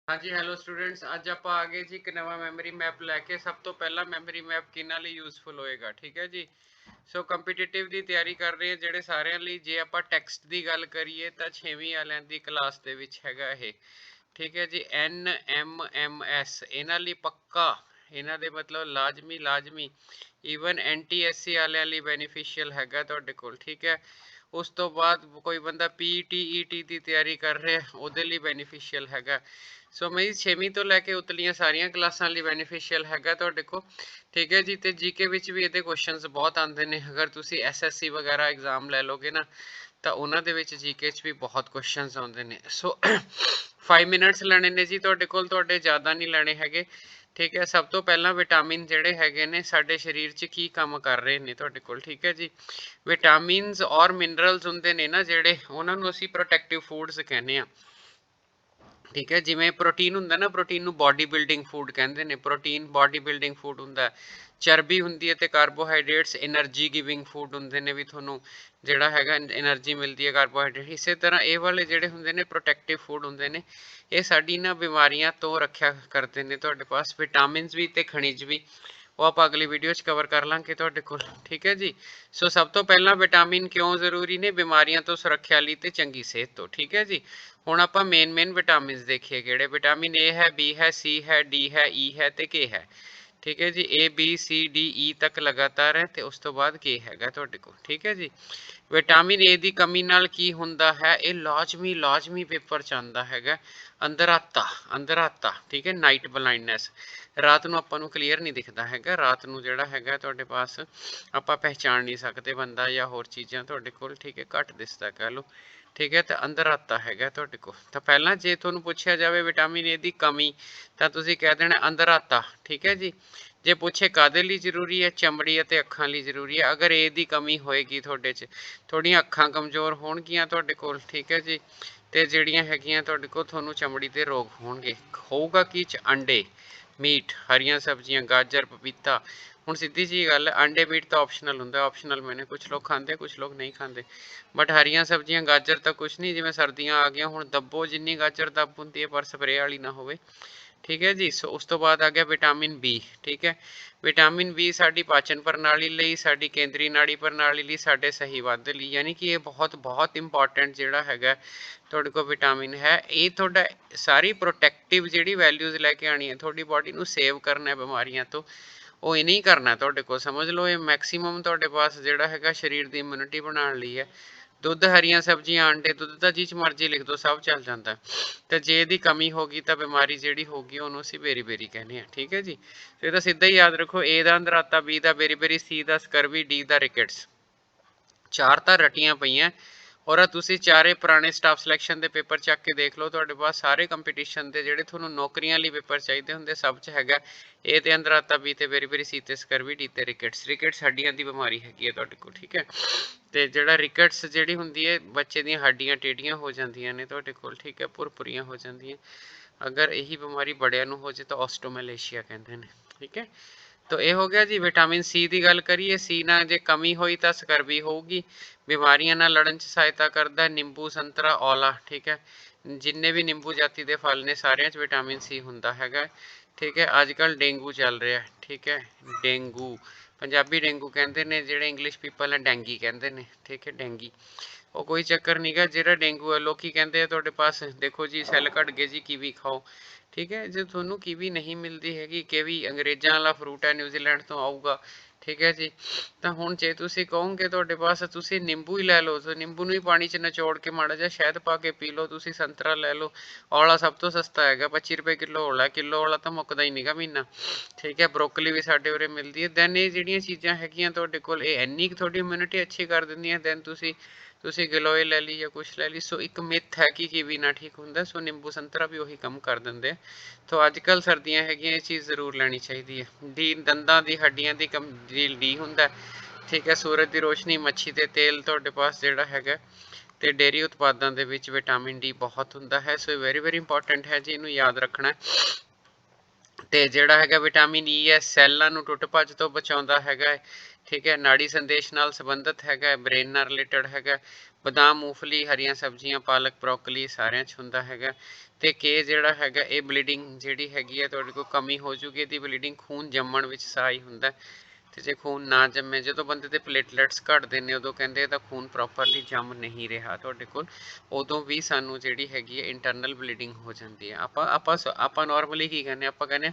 हाँ जी, hello students. ਅੱਜ ਆਪਾਂ ਆ ਗਏ ਜੀ ਇੱਕ ਨਵਾਂ ਮੈਮਰੀ ਮੈਪ ਲੈ ਕੇ। ਸਭ ਤੋਂ ਪਹਿਲਾਂ ਮੈਮਰੀ ਮੈਪ ਕਿਹਨਾਂ ਲਈ ਯੂਜ਼ਫੁਲ ਹੋਏਗਾ, ਠੀਕ ਹੈ ਜੀ। ਸੋ ਕੰਪੀਟੀਟਿਵ ਦੀ ਤਿਆਰੀ ਕਰ ਰਹੇ ਜਿਹੜੇ ਸਾਰਿਆਂ ਲਈ। ਜੇ ਆਪਾਂ ਟੈਕਸਟ ਦੀ ਗੱਲ ਕਰੀਏ ਤਾਂ 6ਵੀਂ ਵਾਲਿਆਂ ਦੀ ਕਲਾਸ ਦੇ ਵਿੱਚ ਹੈਗਾ ਇਹ, ਠੀਕ ਹੈ ਜੀ। NMMS ਇਹਨਾਂ ਲਈ ਪੱਕਾ, ਇਹਨਾਂ ਦੇ ਮਤਲਬ ਲਾਜ਼ਮੀ ਈਵਨ NTSC ਵਾਲਿਆਂ ਲਈ ਬੈਨੀਫੀਸ਼ੀਅਲ ਹੈਗਾ ਤੁਹਾਡੇ ਕੋਲ, ਠੀਕ ਹੈ। ਉਸ ਤੋਂ ਬਾਅਦ ਕੋਈ ਬੰਦਾ PTET ਦੀ ਤਿਆਰੀ ਕਰ ਰਿਹਾ ਉਹਦੇ ਲਈ ਬੈਨੀਫੀਸ਼ੀਅਲ ਹੈਗਾ। ਸੋ ਮੇਰੀ 6ਵੀਂ ਤੋਂ ਲੈ ਕੇ ਉਤਲੀਆਂ ਸਾਰੀਆਂ ਕਲਾਸਾਂ ਲਈ ਬੈਨੀਫੀਸ਼ੀਅਲ ਹੈਗਾ ਤੁਹਾਡੇ ਕੋਲ, ਠੀਕ ਹੈ ਜੀ। ਤੇ ਜੀਕੇ ਵਿੱਚ ਵੀ ਇਹਦੇ ਕੁਐਸਚਨਸ ਬਹੁਤ ਆਉਂਦੇ ਨੇ। ਅਗਰ ਤੁਸੀਂ SSC ਵਗੈਰਾ ਐਗਜ਼ਾਮ ਲੈ ਲੋਗੇ ਨਾ ਤਾਂ ਉਹਨਾਂ ਦੇ ਵਿੱਚ ਜੀਕੇ 'ਚ ਵੀ ਬਹੁਤ ਕੁਐਸਚਨਸ ਆਉਂਦੇ ਨੇ। ਸੋ 5 ਮਿੰਟਸ ਲੈਣੇ ਨੇ ਜੀ ਤੁਹਾਡੇ ਕੋਲ, ਤੁਹਾਡੇ ਜ਼ਿਆਦਾ ਨਹੀਂ ਲੈਣੇ ਹੈਗੇ, ਠੀਕ ਹੈ। ਸਭ ਤੋਂ ਪਹਿਲਾਂ ਵਿਟਾਮਿਨ ਜਿਹੜੇ ਹੈਗੇ ਨੇ ਸਾਡੇ ਸਰੀਰ 'ਚ ਕੀ ਕੰਮ ਕਰ ਰਹੇ ਨੇ ਤੁਹਾਡੇ ਕੋਲ, ਠੀਕ ਹੈ ਜੀ। ਵਿਟਾਮਿਨਸ ਔਰ ਮਿਨਰਲਸ ਹੁੰਦੇ ਨੇ ਨਾ ਜਿਹੜੇ, ਉਹਨਾਂ ਨੂੰ ਅਸੀਂ ਪ੍ਰੋਟੈਕਟਿਵ ਫੂਡਸ ਕਹਿੰਦੇ ਆ, ਠੀਕ ਹੈ। ਜਿਵੇਂ ਪ੍ਰੋਟੀਨ ਹੁੰਦਾ ਨਾ, ਪ੍ਰੋਟੀਨ ਨੂੰ ਬਾਡੀ ਬਿਲਡਿੰਗ ਫੂਡ ਕਹਿੰਦੇ ਨੇ। ਪ੍ਰੋਟੀਨ ਬਾਡੀ ਬਿਲਡਿੰਗ ਫੂਡ ਹੁੰਦਾ। ਚਰਬੀ ਹੁੰਦੀ ਹੈ ਤੇ ਕਾਰਬੋਹਾਈਡਰੇਟਸ એનર્ਜੀ ਗਿਵਿੰਗ ਫੂਡ ਹੁੰਦੇ ਨੇ, ਵੀ ਤੁਹਾਨੂੰ ਜਿਹੜਾ ਹੈਗਾ એનર્ਜੀ ਮਿਲਦੀ ਹੈ ਕਾਰਬੋਹਾਈਡਰੇਟ। ਇਸੇ ਤਰ੍ਹਾਂ ਇਹ ਵਾਲੇ ਜਿਹੜੇ ਹੁੰਦੇ ਨੇ ਪ੍ਰੋਟੈਕਟਿਵ ਫੂਡ ਹੁੰਦੇ ਨੇ, ਇਹ ਸਾਡੀ ਨਾ ਬਿਮਾਰੀਆਂ ਤੋਂ ਰੱਖਿਆ ਕਰਦੇ ਨੇ ਤੁਹਾਡੇ ਪਾਸ। ਵਿਟਾਮਿਨਸ ਵੀ ਤੇ ਖਣਿਜ ਵੀ, ਉਹ ਆਪਾਂ ਅਗਲੀ ਵੀਡੀਓ 'ਚ ਕਵਰ ਕਰ ਲਾਂਗੇ ਤੁਹਾਡੇ ਕੋਲ, ਠੀਕ ਹੈ ਜੀ। ਸੋ ਸਭ ਤੋਂ ਪਹਿਲਾਂ ਵਿਟਾਮਿਨ ਕਿਉਂ ਜ਼ਰੂਰੀ ਨੇ? ਬਿਮਾਰੀਆਂ ਤੋਂ ਸੁਰੱਖਿਆ ਲਈ ਤੇ ਚੰਗੀ ਸਿਹਤ ਤੋਂ, ਠੀਕ ਹੈ ਜੀ। ਹੁਣ ਆਪਾਂ ਮੇਨ ਵਿਟਾਮਿਨਸ ਦੇਖੀਏ ਕਿਹੜੇ। ਵਿਟਾਮਿਨ A ਹੈ, B ਹੈ, C ਹੈ, D ਹੈ, E ਹੈ ਤੇ K ਹੈ, ਠੀਕ ਹੈ ਜੀ। ABCDE ਤੱਕ ਲਗਾਤਾਰ ਹੈ ਤੇ ਉਸ ਤੋਂ ਬਾਅਦ K ਹੈਗਾ ਤੁਹਾਡੇ ਕੋਲ, ਠੀਕ ਹੈ ਜੀ। ਵਿਟਾਮਿਨ A ਦੀ ਕਮੀ ਨਾਲ ਕੀ ਹੁੰਦਾ ਹੈ? ਇਹ ਲਾਜ਼ਮੀ ਪੇਪਰ 'ਚ ਆਉਂਦਾ ਹੈਗਾ, ਅੰਦਰਾਤਾ, ਠੀਕ ਹੈ। ਨਾਈਟ ਬਲਾਈਂਡਨੈਸ, ਰਾਤ ਨੂੰ ਆਪਾਂ ਨੂੰ ਕਲੀਅਰ ਨਹੀਂ ਦਿਖਦਾ ਹੈਗਾ। ਰਾਤ ਨੂੰ ਜਿਹੜਾ ਹੈਗਾ ਤੁਹਾਡੇ ਪਾਸ ਆਪਾਂ ਪਹਿਚਾਣ ਨਹੀਂ ਸਕਦੇ ਬੰਦਾ ਜਾਂ ਹੋਰ ਚੀਜ਼ਾਂ ਤੁਹਾਡੇ ਕੋਲ, ਠੀਕ ਹੈ, ਘੱਟ ਦਿਸਦਾ ਕਹਿ ਲਓ, ਠੀਕ ਹੈ। ਤਾਂ ਅੰਦਰਾਤਾ ਹੈਗਾ ਤੁਹਾਡੇ ਕੋਲ। ਤਾਂ ਪਹਿਲਾਂ ਜੇ ਤੁਹਾਨੂੰ ਪੁੱਛਿਆ ਜਾਵੇ ਵਿਟਾਮਿਨ A ਦੀ ਕਮੀ ਤਾਂ ਤੁਸੀਂ ਕਹਿ ਦੇਣਾ ਅੰਦਰਾਤਾ, ਠੀਕ ਹੈ ਜੀ। ਜੇ ਪੁੱਛੇ ਕਾਦੇ ਲਈ ਜ਼ਰੂਰੀ ਹੈ? ਚਮੜੀ ਅਤੇ ਅੱਖਾਂ ਲਈ ਜ਼ਰੂਰੀ ਹੈ। ਅਗਰ A ਦੀ ਕਮੀ ਹੋਏਗੀ ਤੁਹਾਡੇ 'ਚ, ਤੁਹਾਡੀਆਂ ਅੱਖਾਂ ਕਮਜ਼ੋਰ ਹੋਣਗੀਆਂ ਤੁਹਾਡੇ ਕੋਲ, ਠੀਕ ਹੈ ਜੀ। ਤੇ ਜਿਹੜੀਆਂ ਹੈਗੀਆਂ ਤੁਹਾਡੇ ਕੋਲ, ਤੁਹਾਨੂੰ ਚਮੜੀ ਦੇ ਰੋਗ ਹੋਣਗੇ। ਹੋਊਗਾ ਕੀ 'ਚ? ਅੰਡੇ, ਮੀਟ, ਹਰੀਆਂ ਸਬਜ਼ੀਆਂ, ਗਾਜਰ, ਪਪੀਤਾ। ਹੁਣ ਸਿੱਧੀ ਜੀ ਗੱਲ ਹੈ, ਅੰਡੇ ਮੀਟ ਤਾਂ ਆਪਸ਼ਨਲ ਹੁੰਦਾ। ਆਪਸ਼ਨਲ ਮੈਨੇ ਕੁਝ ਲੋਕ ਖਾਂਦੇ, ਕੁਝ ਲੋਕ ਨਹੀਂ ਖਾਂਦੇ, ਬਟ ਹਰੀਆਂ ਸਬਜ਼ੀਆਂ, ਗਾਜਰ ਤਾਂ ਕੁਝ ਨਹੀਂ। ਜਿਵੇਂ ਸਰਦੀਆਂ ਆ ਗਈਆਂ ਹੁਣ, ਦੱਬੋ ਜਿੰਨੀ ਗਾਜਰ ਦੱਬ ਹੁੰਦੀ ਹੈ, ਪਰ ਸਪਰੇਅ ਵਾਲੀ ਨਾ ਹੋਵੇ, ਠੀਕ ਹੈ ਜੀ। ਸੋ ਉਸ ਤੋਂ ਬਾਅਦ ਆ ਗਿਆ ਵਿਟਾਮਿਨ B, ਠੀਕ ਹੈ। ਵਿਟਾਮਿਨ B ਸਾਡੀ ਪਾਚਨ ਪ੍ਰਣਾਲੀ ਲਈ, ਸਾਡੀ ਕੇਂਦਰੀ ਨਾੜੀ ਪ੍ਰਣਾਲੀ ਲਈ, ਸਾਡੇ ਸਹੀ ਵਾਧੇ ਲਈ, ਯਾਨੀ ਕਿ ਇਹ ਬਹੁਤ ਇੰਪੋਰਟੈਂਟ ਜਿਹੜਾ ਹੈਗਾ ਤੁਹਾਡੇ ਕੋਲ ਵਿਟਾਮਿਨ ਹੈ। ਇਹ ਤੁਹਾਡਾ ਸਾਰੀ ਪ੍ਰੋਟੈਕਟਿਵ ਜਿਹੜੀ ਵੈਲਿਊਜ਼ ਲੈ ਕੇ ਆਣੀ ਹੈ, ਤੁਹਾਡੀ ਬਾਡੀ ਨੂੰ ਸੇਵ ਕਰਨਾ ਬਿਮਾਰੀਆਂ ਤੋਂ, ਉਹ ਇਹ ਨਹੀਂ ਕਰਨਾ ਤੁਹਾਡੇ ਕੋਲ। ਸਮਝ ਲਓ ਇਹ ਮੈਕਸਿਮਮ ਤੁਹਾਡੇ ਪਾਸ ਜਿਹੜਾ ਹੈਗਾ ਸਰੀਰ ਦੀ ਇਮਿਊਨਿਟੀ ਬਣਾਉਣ ਲਈ ਹੈ। ਦੁੱਧ, ਹਰੀਆਂ ਸਬਜ਼ੀਆਂ, ਅੰਡੇ, ਦੁੱਧ ਤਾਂ ਜਿਹ 'ਚ ਮਰਜ਼ੀ ਲਿਖ ਦਿਓ, ਸਭ ਚੱਲ ਜਾਂਦਾ। ਤੇ ਜੇ ਇਹਦੀ ਕਮੀ ਹੋ ਗਈ ਤਾਂ ਬਿਮਾਰੀ ਜਿਹੜੀ ਹੋਗੀ ਉਹਨੂੰ ਅਸੀਂ ਬੇਰੀ ਕਹਿੰਦੇ ਆ, ਠੀਕ ਹੈ ਜੀ। ਇਹ ਤਾਂ ਸਿੱਧਾ ਹੀ ਯਾਦ ਰੱਖੋ, A the ਅੰਦਰਾਤਾ, B the berry, C the scurvy, D ਦਾ ਰਿਕੇਟਸ। ਚਾਰ ਤਾਂ ਰਟੀਆਂ ਪਈਆਂ। ਔਰ ਤੁਸੀਂ ਚਾਰੇ ਪੁਰਾਣੇ ਸਟਾਫ ਸਿਲੈਕਸ਼ਨ ਦੇ ਪੇਪਰ ਚੱਕ ਕੇ ਦੇਖ ਲਓ, ਤੁਹਾਡੇ ਪਾਸ ਸਾਰੇ ਕੰਪੀਟੀਸ਼ਨ ਦੇ ਜਿਹੜੇ ਤੁਹਾਨੂੰ ਨੌਕਰੀਆਂ ਲਈ ਪੇਪਰ ਚਾਹੀਦੇ ਹੁੰਦੇ, ਸਭ 'ਚ ਹੈਗਾ A ਤੇ ਅੰਦਰਾਤਾ, B ਤੇ ਬੇਰੀ, C ਤੇ ਸਕਰਵੀ, D ਤੇ ਰਿਕੇਟਸ ਹੱਡੀਆਂ ਦੀ ਬਿਮਾਰੀ ਹੈਗੀ ਹੈ ਤੁਹਾਡੇ ਕੋਲ, ਠੀਕ ਹੈ। ਤੇ ਜਿਹੜਾ ਰਿਕੇਟਸ ਜਿਹੜੀ ਹੁੰਦੀ ਹੈ, ਬੱਚੇ ਦੀਆਂ ਹੱਡੀਆਂ ਟੇਢੀਆਂ ਹੋ ਜਾਂਦੀਆਂ ਨੇ ਤੁਹਾਡੇ ਕੋਲ, ਠੀਕ ਹੈ, ਭੁਰਭੁਰੀਆਂ ਹੋ ਜਾਂਦੀਆਂ। ਅਗਰ ਇਹੀ ਬਿਮਾਰੀ ਬੜਿਆਂ ਨੂੰ ਹੋ ਜੇ ਤਾਂ ਆਸਟੋਮੈਲੇਸ਼ੀਆ ਕਹਿੰਦੇ ਨੇ, ਠੀਕ ਹੈ। ਤਾਂ ਇਹ ਹੋ ਗਿਆ ਜੀ। ਵਿਟਾਮਿਨ C ਦੀ ਗੱਲ ਕਰੀਏ, C ਨਾਲ ਜੇ ਕਮੀ ਹੋਈ ਤਾਂ ਸਕਰਵੀ ਹੋਊਗੀ। ਬਿਮਾਰੀਆਂ ਨਾਲ ਲੜਨ 'ਚ ਸਹਾਇਤਾ ਕਰਦਾ। ਨਿੰਬੂ, ਸੰਤਰਾ, ਔਲਾ, ਠੀਕ ਹੈ। ਜਿੰਨੇ ਵੀ ਨਿੰਬੂ ਜਾਤੀ ਦੇ ਫਲ ਨੇ ਸਾਰਿਆਂ 'ਚ ਵਿਟਾਮਿਨ C ਹੁੰਦਾ ਹੈਗਾ, ਠੀਕ ਹੈ। ਅੱਜ ਕੱਲ੍ਹ ਡੇਂਗੂ ਚੱਲ ਰਿਹਾ, ਠੀਕ ਹੈ। ਡੇਂਗੂ, ਪੰਜਾਬੀ ਡੇਂਗੂ ਕਹਿੰਦੇ ਨੇ, ਜਿਹੜੇ ਇੰਗਲਿਸ਼ ਪੀਪਲ ਨੇ ਡੈਂਗੀ ਕਹਿੰਦੇ ਨੇ, ਠੀਕ ਹੈ, ਡੈਂਗੀ। ਉਹ ਕੋਈ ਚੱਕਰ ਨਹੀਂ ਗਾ, ਜਿਹੜਾ ਡੇਂਗੂ ਹੈ। ਲੋਕੀ ਕਹਿੰਦੇ ਆ ਤੁਹਾਡੇ ਪਾਸ ਦੇਖੋ ਜੀ ਸੈੱਲ ਘਟ ਗਏ ਜੀ, ਕੀਵੀ ਖਾਓ, ਠੀਕ ਹੈ। ਜੇ ਤੁਹਾਨੂੰ ਕੀਵੀ ਨਹੀਂ ਮਿਲਦੀ ਹੈਗੀ, ਕੀਵੀ ਅੰਗਰੇਜ਼ਾਂ ਵਾਲਾ ਫਰੂਟ ਹੈ, ਨਿਊਜ਼ੀਲੈਂਡ ਤੋਂ ਆਊਗਾ, ਠੀਕ ਹੈ ਜੀ। ਤਾਂ ਹੁਣ ਜੇ ਤੁਸੀਂ ਕਹੋਗੇ ਤੁਹਾਡੇ ਪਾਸ, ਤੁਸੀਂ ਨਿੰਬੂ ਹੀ ਲੈ ਲਓ, ਤਾਂ ਨਿੰਬੂ ਨੂੰ ਹੀ ਪਾਣੀ 'ਚ ਨਿਚੋੜ ਕੇ ਮਾੜਾ ਜਿਹਾ ਸ਼ਹਿਦ ਪਾ ਕੇ ਪੀ ਲਓ। ਤੁਸੀਂ ਸੰਤਰਾ ਲੈ ਲਓ, ਔਲਾ ਸਭ ਤੋਂ ਸਸਤਾ ਹੈਗਾ, 25 ਰੁਪਏ ਕਿਲੋ ਔਲਾ। ਕਿਲੋ ਔਲਾ ਤਾਂ ਮੁੱਕਦਾ ਹੀ ਨਹੀਂਗਾ ਮਹੀਨਾ, ਠੀਕ ਹੈ। ਬਰੋਕਲੀ ਵੀ ਸਾਡੇ ਉਰੇ ਮਿਲਦੀ ਹੈ। ਦੈਨ ਇਹ ਜਿਹੜੀਆਂ ਚੀਜ਼ਾਂ ਹੈਗੀਆਂ ਤੁਹਾਡੇ ਕੋਲ, ਇਹ ਇੰਨੀ ਕੁ ਤੁਹਾਡੀ ਇਮਿਊਨਿਟੀ ਅੱਛੀ ਕਰ ਦਿੰਦੀਆਂ। ਦੈਨ ਤੁਸੀਂ ਗਿਲੋਏ ਲੈ ਲਈ ਜਾਂ ਕੁਛ ਲੈ ਲਈ। ਸੋ ਇੱਕ ਮਿੱਥ ਹੈ ਕਿ ਕੀਵੀ ਨਾ ਠੀਕ ਹੁੰਦਾ, ਸੋ ਨਿੰਬੂ ਸੰਤਰਾ ਵੀ ਉਹੀ ਕੰਮ ਕਰ ਦਿੰਦੇ ਆ। ਤੋ ਅੱਜ ਕੱਲ੍ਹ ਸਰਦੀਆਂ ਹੈਗੀਆਂ, ਇਹ ਚੀਜ਼ ਜ਼ਰੂਰ ਲੈਣੀ ਚਾਹੀਦੀ ਹੈ। ਦੰਦਾਂ ਦੀ ਹੱਡੀਆਂ ਦੀ ਡੀ ਹੁੰਦਾ, ਠੀਕ ਹੈ। ਸੂਰਜ ਦੀ ਰੋਸ਼ਨੀ, ਮੱਛੀ ਦੇ ਤੇਲ ਤੁਹਾਡੇ ਪਾਸ ਜਿਹੜਾ ਹੈਗਾ, ਤੇ ਡੇਅਰੀ ਉਤਪਾਦਾਂ ਦੇ ਵਿੱਚ ਵਿਟਾਮਿਨ D ਬਹੁਤ ਹੁੰਦਾ ਹੈ। ਸੋ ਵੈਰੀ ਇੰਪੋਰਟੈਂਟ ਹੈ ਜੀ, ਇਹਨੂੰ ਯਾਦ ਰੱਖਣਾ। ਤੇ ਜਿਹੜਾ ਹੈਗਾ ਵਿਟਾਮਿਨ E ਹੈ, ਸੈੱਲਾਂ ਨੂੰ ਟੁੱਟ ਭੱਜ ਤੋਂ ਬਚਾਉਂਦਾ ਹੈਗਾ, ਠੀਕ ਹੈ। ਨਾੜੀ ਸੰਦੇਸ਼ ਨਾਲ ਸੰਬੰਧਿਤ ਹੈਗਾ, ਬ੍ਰੇਨ ਨਾਲ ਰਿਲੇਟਡ ਹੈਗਾ। ਬਦਾਮ ਮੂੰਗਫਲੀ ਹਰੀਆਂ ਸਬਜ਼ੀਆਂ ਪਾਲਕ ਬਰੋਕਲੀ ਸਾਰਿਆਂ 'ਚ ਹੁੰਦਾ ਹੈਗਾ। ਤੇ ਕੇ ਜਿਹੜਾ ਹੈਗਾ ਇਹ ਬਲੀਡਿੰਗ ਜਿਹੜੀ ਹੈਗੀ ਹੈ ਤੁਹਾਡੇ ਕੋਲ ਕਮੀ ਹੋ ਜੂਗੀ, ਇਹਦੀ ਬਲੀਡਿੰਗ ਖੂਨ ਜੰਮਣ ਵਿੱਚ ਸਹਾਈ ਹੁੰਦਾ। ਤੇ ਜੇ ਖੂਨ ਨਾ ਜੰਮੇ, ਜਦੋਂ ਬੰਦੇ ਦੇ ਪਲੇਟਲੈਟਸ ਘਟਦੇ ਨੇ ਉਦੋਂ ਕਹਿੰਦੇ ਇਹਦਾ ਖੂਨ ਪ੍ਰੋਪਰਲੀ ਜੰਮ ਨਹੀਂ ਰਿਹਾ ਤੁਹਾਡੇ ਕੋਲ, ਉਦੋਂ ਵੀ ਸਾਨੂੰ ਜਿਹੜੀ ਹੈਗੀ ਹੈ ਇੰਟਰਨਲ ਬਲੀਡਿੰਗ ਹੋ ਜਾਂਦੀ ਹੈ। ਆਪਾਂ ਨਾਰਮਲੀ ਕੀ ਕਹਿੰਦੇ, ਆਪਾਂ ਕਹਿੰਦੇ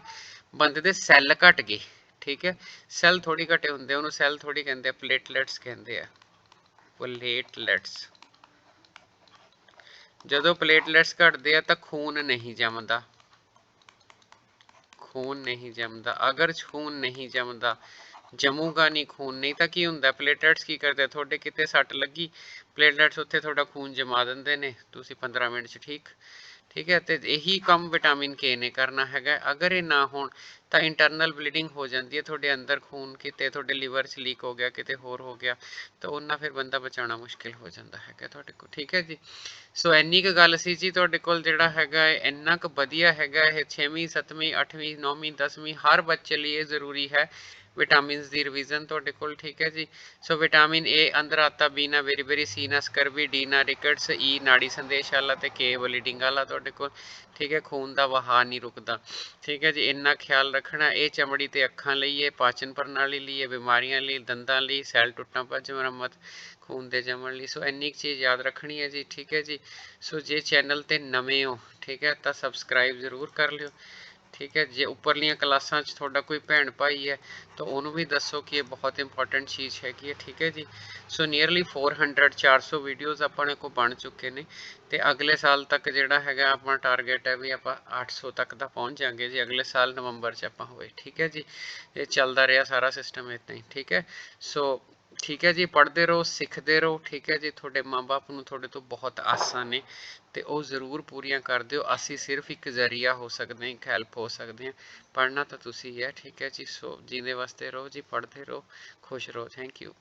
ਬੰਦੇ ਦੇ ਸੈੱਲ ਘਟ ਗਏ, ਠੀਕ ਹੈ, ਸੈੱਲ ਥੋੜੀ ਘਟੇ ਹੁੰਦੇ, ਉਹਨੂੰ ਸੈੱਲ ਥੋੜੀ ਕਹਿੰਦੇ ਆ, ਪਲੇਟਲੈਟਸ ਕਹਿੰਦੇ ਆ, ਪਲੇਟਲੈਟਸ। ਜਦੋਂ ਪਲੇਟਲੈਟਸ ਘਟਦੇ ਆ ਤਾਂ ਖੂਨ ਨਹੀਂ ਜੰਮਦਾ, ਖੂਨ ਨਹੀਂ ਜੰਮਦਾ। ਅਗਰ ਖੂਨ ਨਹੀਂ ਜੰਮਦਾ, ਜਮੂਗਾ ਨਹੀਂ ਖੂਨ, ਨਹੀਂ ਤਾਂ ਕੀ ਹੁੰਦਾ, ਪਲੇਟਲੈਟਸ ਕੀ ਕਰਦੇ, ਤੁਹਾਡੇ ਕਿਤੇ ਸੱਟ ਲੱਗੀ, ਪਲੇਟਲੈਟਸ ਉੱਥੇ ਤੁਹਾਡਾ ਖੂਨ ਜਮਾ ਦਿੰਦੇ ਨੇ, ਤੁਸੀਂ 15 ਮਿੰਟ 'ਚ ਠੀਕ, ਠੀਕ ਹੈ। ਤੇ ਇਹੀ ਕੰਮ ਵਿਟਾਮਿਨ ਕੇ ਨੇ ਕਰਨਾ ਹੈਗਾ। ਅਗਰ ਇਹ ਨਾ ਹੋਣ ਤਾਂ ਇੰਟਰਨਲ ਬਲੀਡਿੰਗ ਹੋ ਜਾਂਦੀ ਹੈ, ਤੁਹਾਡੇ ਅੰਦਰ ਖੂਨ ਕਿਤੇ ਤੁਹਾਡੇ ਲੀਵਰ 'ਚ ਲੀਕ ਹੋ ਗਿਆ, ਕਿਤੇ ਹੋਰ ਹੋ ਗਿਆ, ਤਾਂ ਉਹਨਾਂ ਫਿਰ ਬੰਦਾ ਬਚਾਉਣਾ ਮੁਸ਼ਕਿਲ ਹੋ ਜਾਂਦਾ ਹੈਗਾ ਤੁਹਾਡੇ ਕੋਲ, ਠੀਕ ਹੈ ਜੀ। ਸੋ ਇੰਨੀ ਕੁ ਗੱਲ ਸੀ ਜੀ, ਤੁਹਾਡੇ ਕੋਲ ਜਿਹੜਾ ਹੈਗਾ ਇੰਨਾ ਕੁ ਵਧੀਆ ਹੈਗਾ ਇਹ 6ਵੀਂ 7ਵੀਂ 8ਵੀਂ 9ਵੀਂ 10ਵੀਂ ਹਰ ਬੱਚੇ ਲਈ ਇਹ ਜ਼ਰੂਰੀ ਹੈ ਵਿਟਾਮਿਨਸ ਦੀ ਰਿਵੀਜ਼ਨ ਤੁਹਾਡੇ ਕੋਲ, ਠੀਕ ਹੈ ਜੀ। ਸੋ ਵਿਟਾਮਿਨ ਏ ਅੰਦਰ आता बी ना बेरी सी ना ਸਕਰਬੀ, ਡੀ ਨਾ ਰਿਕਟਸ, ਈ ਨਾੜੀ ਸੰਦੇਸ਼ ਵਾਲਾ ਤੇ ਕੇ ਬਲੀਡਿੰਗ ਵਾਲਾ ਤੁਹਾਡੇ ਕੋਲ, ਠੀਕ ਹੈ। ਖੂਨ ਦਾ ਵਹਾਅ ਨਹੀਂ ਰੁਕਦਾ, ਠੀਕ ਹੈ ਜੀ। ਇੰਨਾ ਖਿਆਲ ਰੱਖਣਾ। ਇਹ ਚਮੜੀ ਤੇ ਅੱਖਾਂ ਲਈ ਹੈ, ਪਾਚਨ ਪ੍ਰਣਾਲੀ ਲਈ ਹੈ, ਬਿਮਾਰੀਆਂ ਲਈ, ਦੰਦਾਂ ਲਈ, ਸੈੱਲ ਟੁੱਟਾਂ ਭੱਜ ਮੁਰੰਮਤ, ਖੂਨ ਦੇ ਜੰਮਣ ਲਈ। ਸੋ ਇੰਨੀ ਕੁ ਚੀਜ਼ ਯਾਦ ਰੱਖਣੀ ਹੈ ਜੀ, ਠੀਕ ਹੈ ਜੀ। ਸੋ ਜੇ ਚੈਨਲ ਤੇ ਨਵੇਂ ਹੋ, ਠੀਕ ਹੈ, ਤਾਂ ਸਬਸਕ੍ਰਾਈਬ ਜ਼ਰੂਰ ਕਰ ਲਿਓ, ਠੀਕ ਹੈ। ਜੇ ਉੱਪਰਲੀਆਂ ਕਲਾਸਾਂ 'ਚ ਤੁਹਾਡਾ ਕੋਈ ਭੈਣ ਭਾਈ ਹੈ ਤਾਂ ਉਹਨੂੰ ਵੀ ਦੱਸੋ ਕਿ ਇਹ ਬਹੁਤ ਇੰਪੋਰਟੈਂਟ ਚੀਜ਼ ਹੈਗੀ ਹੈ, ਠੀਕ ਹੈ ਜੀ। ਸੋ ਨੀਅਰਲੀ 400 ਵੀਡੀਓਜ਼ ਆਪਣੇ ਕੋਲ ਬਣ ਚੁੱਕੇ ਨੇ, ਤੇ ਅਗਲੇ ਸਾਲ ਤੱਕ ਜਿਹੜਾ ਹੈਗਾ ਆਪਣਾ ਟਾਰਗੇਟ ਹੈ ਵੀ ਆਪਾਂ 800 ਤੱਕ ਦਾ ਪਹੁੰਚ ਜਾਵਾਂਗੇ ਜੀ, ਅਗਲੇ ਸਾਲ ਨਵੰਬਰ 'ਚ ਆਪਾਂ ਹੋਏ, ਠੀਕ ਹੈ ਜੀ। ਇਹ ਚੱਲਦਾ ਰਿਹਾ ਸਾਰਾ ਸਿਸਟਮ ਇੱਦਾਂ ਹੀ, ਠੀਕ ਹੈ। ਸੋ ਠੀਕ ਹੈ ਜੀ, ਪੜ੍ਹਦੇ ਰਹੋ, ਸਿੱਖਦੇ ਰਹੋ, ਠੀਕ ਹੈ ਜੀ। ਤੁਹਾਡੇ ਮਾਂ-ਬਾਪ ਨੂੰ ਤੁਹਾਡੇ ਤੋਂ ਬਹੁਤ ਆਸਾਂ ਨੇ ਤੇ ਉਹ ਜ਼ਰੂਰ ਪੂਰੀਆਂ ਕਰ ਦਿਓ। ਅਸੀਂ ਸਿਰਫ ਇੱਕ ਜ਼ਰੀਆ ਹੋ ਸਕਦੇ ਹਾਂ, ਇੱਕ ਹੈਲਪ ਹੋ ਸਕਦੇ ਹਾਂ। ਪੜ੍ਹਨਾ ਤਾਂ ਤੁਸੀਂ ਹੈ, ਠੀਕ ਹੈ ਜੀ। ਸੋ ਜੀਂਦੇ ਵਾਸਤੇ ਰਹੋ ਜੀ, ਪੜ੍ਹਦੇ ਰਹੋ, ਖੁਸ਼ ਰਹੋ। Thank you.